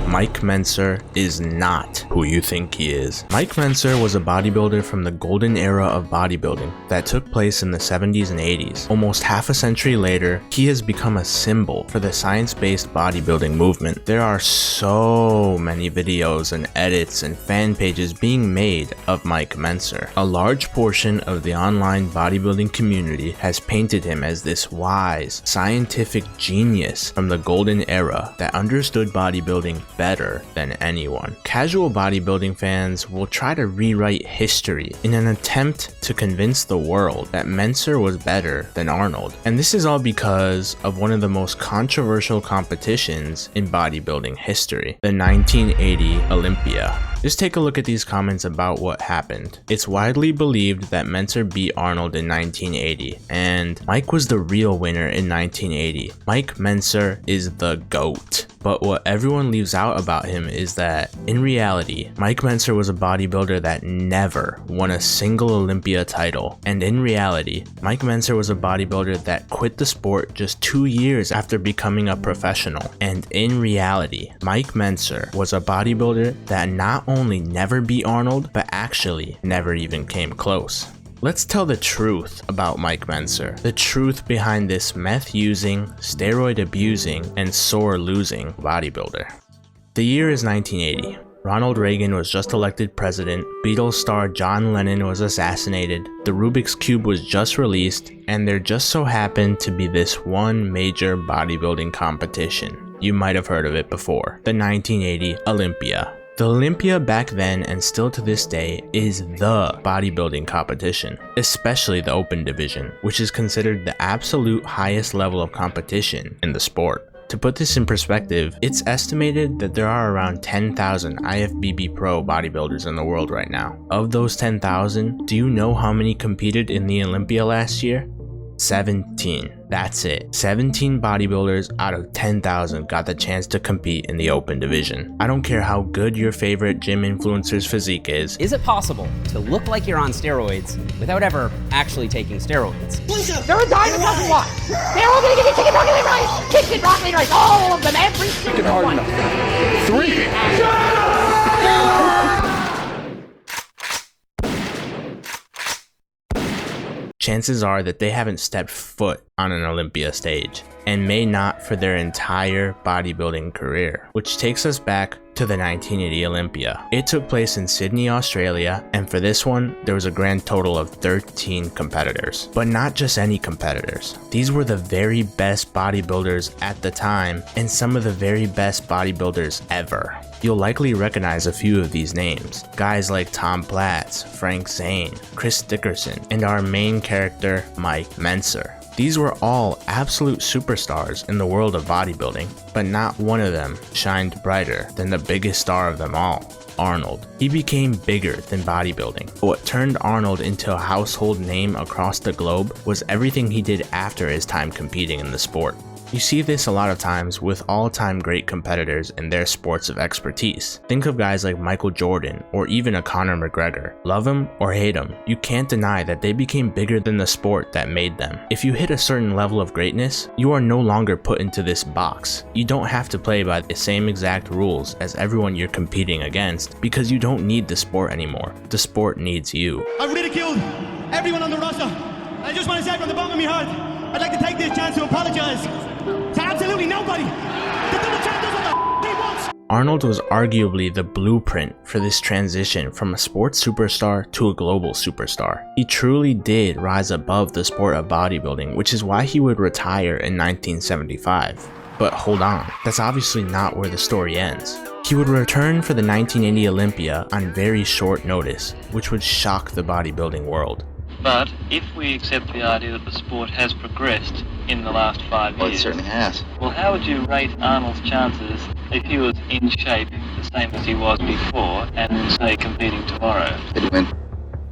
Mike Mentzer is not who you think he is. Mike Mentzer was a bodybuilder from the golden era of bodybuilding that took place in the 70s and 80s. Almost half a century later, he has become a symbol for the science-based bodybuilding movement. There are so many videos and edits and fan pages being made of Mike Mentzer. A large portion of the online bodybuilding community has painted him as this wise, scientific genius from the golden era that understood bodybuilding better than anyone. Casual bodybuilding fans will try to rewrite history in an attempt to convince the world that Mentzer was better than Arnold. And this is all because of one of the most controversial competitions in bodybuilding history, the 1980 Olympia. Just take a look at these comments about what happened. It's widely believed that Mentzer beat Arnold in 1980, and Mike was the real winner in 1980. Mike Mentzer is the GOAT. But what everyone leaves out about him is that, in reality, Mike Mentzer was a bodybuilder that never won a single Olympia title. And in reality, Mike Mentzer was a bodybuilder that quit the sport just 2 years after becoming a professional. And in reality, Mike Mentzer was a bodybuilder that not only never beat Arnold, but actually never even came close. Let's tell the truth about Mike Mentzer, the truth behind this meth-using, steroid-abusing, and sore-losing bodybuilder. The year is 1980. Ronald Reagan was just elected president, Beatles star John Lennon was assassinated, the Rubik's Cube was just released, and there just so happened to be this one major bodybuilding competition. You might have heard of it before, the 1980 Olympia. The Olympia back then and still to this day is the bodybuilding competition, especially the open division, which is considered the absolute highest level of competition in the sport. To put this in perspective, it's estimated that there are around 10,000 IFBB Pro bodybuilders in the world right now. Of those 10,000, do you know how many competed in the Olympia last year? 17. That's it. 17 bodybuilders out of 10,000 got the chance to compete in the open division. I don't care how good your favorite gym influencer's physique is. Is it possible to look like you're on steroids without ever actually taking steroids? They're a dime a dozen what? They're all gonna give you chicken broccoli rice! Chicken broccoli rice! All of them, every single hard one! enough. 3! Chances are that they haven't stepped foot on an Olympia stage, and may not for their entire bodybuilding career, which takes us back to the 1980 Olympia. It took place in Sydney, Australia, and for this one, there was a grand total of 13 competitors. But not just any competitors. These were the very best bodybuilders at the time, and some of the very best bodybuilders ever. You'll likely recognize a few of these names. Guys like Tom Platz, Frank Zane, Chris Dickerson, and our main character, Mike Mentzer. These were all absolute superstars in the world of bodybuilding, but not one of them shined brighter than the biggest star of them all, Arnold. He became bigger than bodybuilding, but what turned Arnold into a household name across the globe was everything he did after his time competing in the sport. You see this a lot of times with all-time great competitors in their sports of expertise. Think of guys like Michael Jordan or even a Conor McGregor. Love him or hate him, you can't deny that they became bigger than the sport that made them. If you hit a certain level of greatness, you are no longer put into this box. You don't have to play by the same exact rules as everyone you're competing against because you don't need the sport anymore. The sport needs you. I've ridiculed everyone on the roster. I just want to say from the bottom of my heart, I'd like to take this chance to apologize to absolutely nobody. The double champ does what the he wants. Arnold was arguably the blueprint for this transition from a sports superstar to a global superstar. He truly did rise above the sport of bodybuilding, which is why he would retire in 1975. But hold on, that's obviously not where the story ends. He would return for the 1980 Olympia on very short notice, which would shock the bodybuilding world. But if we accept the idea that the sport has progressed in the last 5 years... Well, it certainly has. Well, how would you rate Arnold's chances if he was in shape the same as he was before and, say, competing tomorrow? Did he win?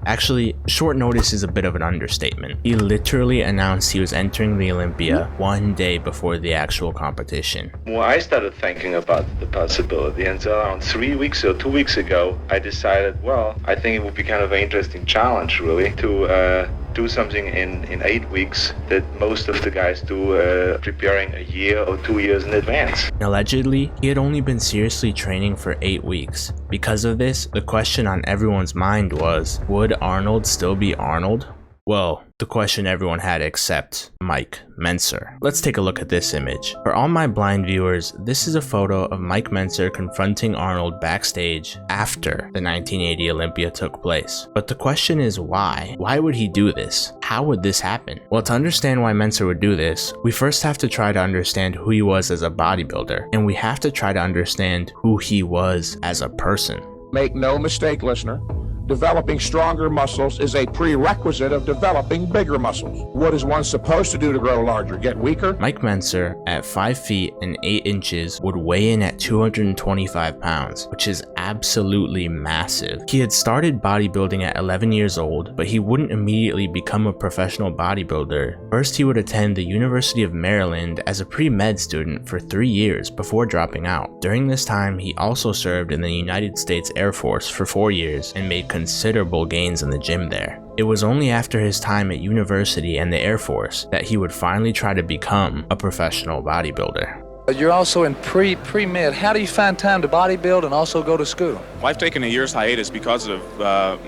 Actually, short notice is a bit of an understatement. He literally announced he was entering the Olympia 1 day before the actual competition. Well, I started thinking about the possibility, and so around 3 weeks or 2 weeks ago, I decided, well, I think it would be kind of an interesting challenge, really, to do something in 8 weeks that most of the guys do preparing a year or 2 years in advance. Allegedly, he had only been seriously training for 8 weeks. Because of this, the question on everyone's mind was, would Arnold still be Arnold? Well, the question everyone had except Mike Mentzer. Let's take a look at this image. For all my blind viewers, this is a photo of Mike Mentzer confronting Arnold backstage after the 1980 Olympia took place. But the question is why? Why would he do this? How would this happen? Well, to understand why Mentzer would do this, we first have to try to understand who he was as a bodybuilder, and we have to try to understand who he was as a person. Make no mistake, listener. Developing stronger muscles is a prerequisite of developing bigger muscles. What is one supposed to do to grow larger? Get weaker? Mike Mentzer, at 5 feet and 8 inches, would weigh in at 225 pounds, which is absolutely massive. He had started bodybuilding at 11 years old, but he wouldn't immediately become a professional bodybuilder. First, he would attend the University of Maryland as a pre-med student for 3 years before dropping out. During this time, he also served in the United States Air Force for 4 years and made considerable gains in the gym there. It was only after his time at university and the Air Force that he would finally try to become a professional bodybuilder. You're also in pre-med. How do you find time to bodybuild and also go to school? Well, I've taken a year's hiatus because of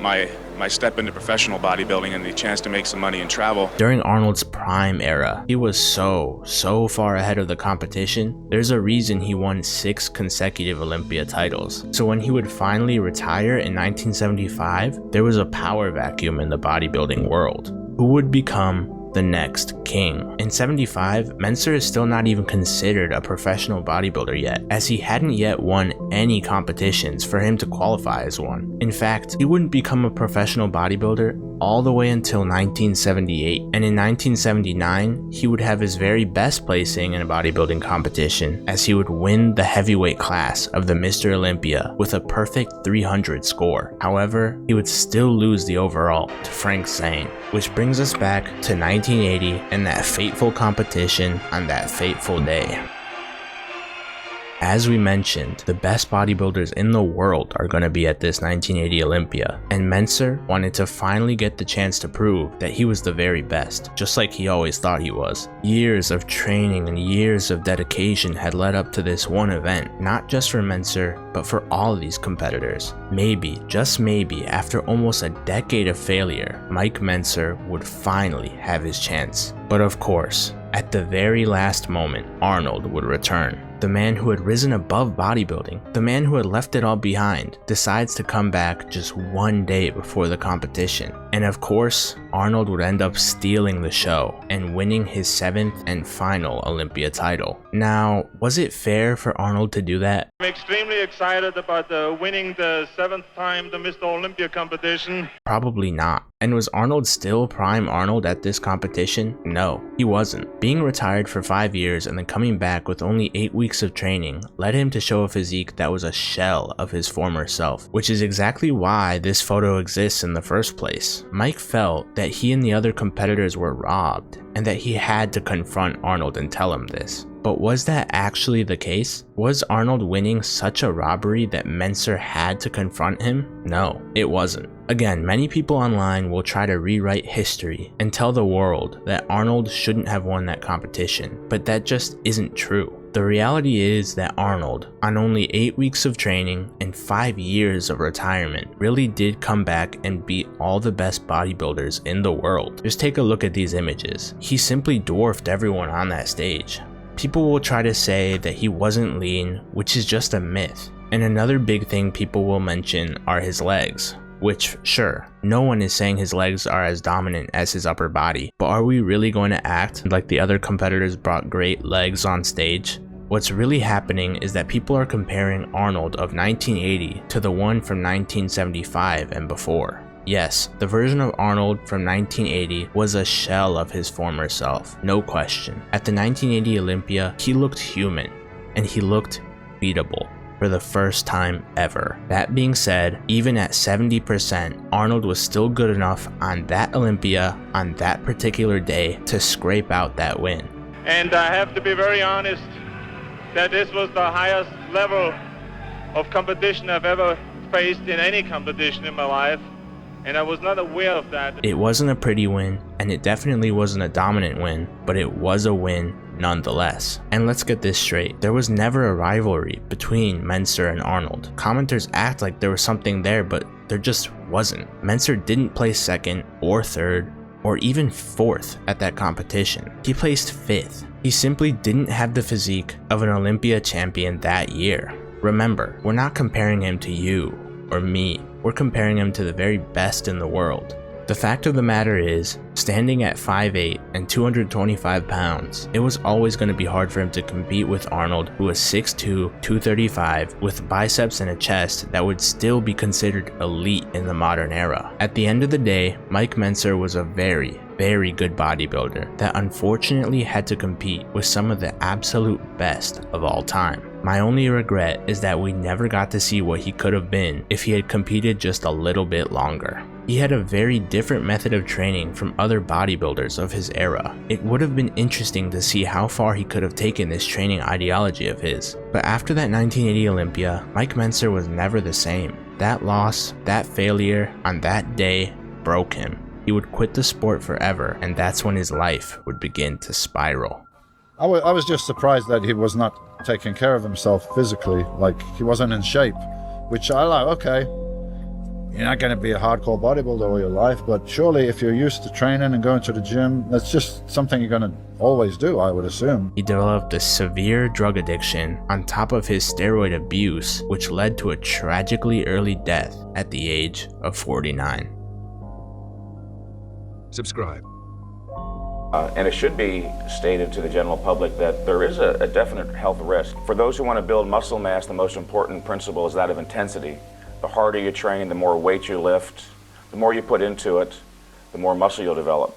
my step into professional bodybuilding and the chance to make some money and travel. During Arnold's prime era, he was so far ahead of the competition. There's a reason he won 6 consecutive Olympia titles. So when he would finally retire in 1975, there was a power vacuum in the bodybuilding world. Who would become the next king? In 75, Mentzer is still not even considered a professional bodybuilder yet, as he hadn't yet won any competitions for him to qualify as one. In fact, he wouldn't become a professional bodybuilder all the way until 1978, and in 1979, he would have his very best placing in a bodybuilding competition, as he would win the heavyweight class of the Mr. Olympia with a perfect 300 score. However, he would still lose the overall to Frank Zane, which brings us back to 1980 and that fateful competition on that fateful day. As we mentioned, the best bodybuilders in the world are going to be at this 1980 Olympia, and Mentzer wanted to finally get the chance to prove that he was the very best, just like he always thought he was. Years of training and years of dedication had led up to this one event, not just for Mentzer, but for all of these competitors. Maybe, just maybe, after almost a decade of failure, Mike Mentzer would finally have his chance. But of course, at the very last moment, Arnold would return. The man who had risen above bodybuilding, the man who had left it all behind, decides to come back just one day before the competition. And of course, Arnold would end up stealing the show and winning his 7th and final Olympia title. Now, was it fair for Arnold to do that? I'm extremely excited about winning the 7th time the Mr. Olympia competition. Probably not. And was Arnold still prime Arnold at this competition? No, he wasn't. Being retired for 5 years and then coming back with only 8 weeks of training led him to show a physique that was a shell of his former self, which is exactly why this photo exists in the first place. Mike felt that he and the other competitors were robbed, and that he had to confront Arnold and tell him this. But was that actually the case? Was Arnold winning such a robbery that Mentzer had to confront him? No, it wasn't. Again, many people online will try to rewrite history and tell the world that Arnold shouldn't have won that competition, but that just isn't true. The reality is that Arnold, on only 8 weeks of training and 5 years of retirement, really did come back and beat all the best bodybuilders in the world. Just take a look at these images. He simply dwarfed everyone on that stage. People will try to say that he wasn't lean, which is just a myth. And another big thing people will mention are his legs. Which, sure, no one is saying his legs are as dominant as his upper body, but are we really going to act like the other competitors brought great legs on stage? What's really happening is that people are comparing Arnold of 1980 to the one from 1975 and before. Yes, the version of Arnold from 1980 was a shell of his former self, no question. At the 1980 Olympia, he looked human, and he looked beatable for the first time ever. That being said, even at 70%, Arnold was still good enough on that Olympia on that particular day to scrape out that win. And I have to be very honest that this was the highest level of competition I've ever faced in any competition in my life. and I was not aware of that. It wasn't a pretty win, and it definitely wasn't a dominant win, but it was a win nonetheless. And let's get this straight, there was never a rivalry between Mentzer and Arnold. Commenters act like there was something there, but there just wasn't. Mentzer didn't place second or third or even fourth at that competition. He placed fifth. He simply didn't have the physique of an Olympia champion that year. Remember, we're not comparing him to you or me, we're comparing him to the very best in the world. The fact of the matter is, standing at 5'8" and 225 pounds, it was always going to be hard for him to compete with Arnold, who was 6'2", 235, with biceps and a chest that would still be considered elite in the modern era. At the end of the day, Mike Mentzer was a very good bodybuilder that unfortunately had to compete with some of the absolute best of all time. My only regret is that we never got to see what he could have been if he had competed just a little bit longer. He had a very different method of training from other bodybuilders of his era. It would have been interesting to see how far he could have taken this training ideology of his. But after that 1980 Olympia, Mike Mentzer was never the same. That loss, that failure on that day broke him. He would quit the sport forever, and that's when his life would begin to spiral. I was just surprised that he was not taking care of himself physically, like he wasn't in shape, which I like, okay, you're not going to be a hardcore bodybuilder all your life, but surely if you're used to training and going to the gym, that's just something you're going to always do, I would assume. He developed a severe drug addiction on top of his steroid abuse, which led to a tragically early death at the age of 49. Subscribe. And it should be stated to the general public that there is a definite health risk. For those who want to build muscle mass, the most important principle is that of intensity. The harder you train, the more weight you lift, the more you put into it, the more muscle you'll develop.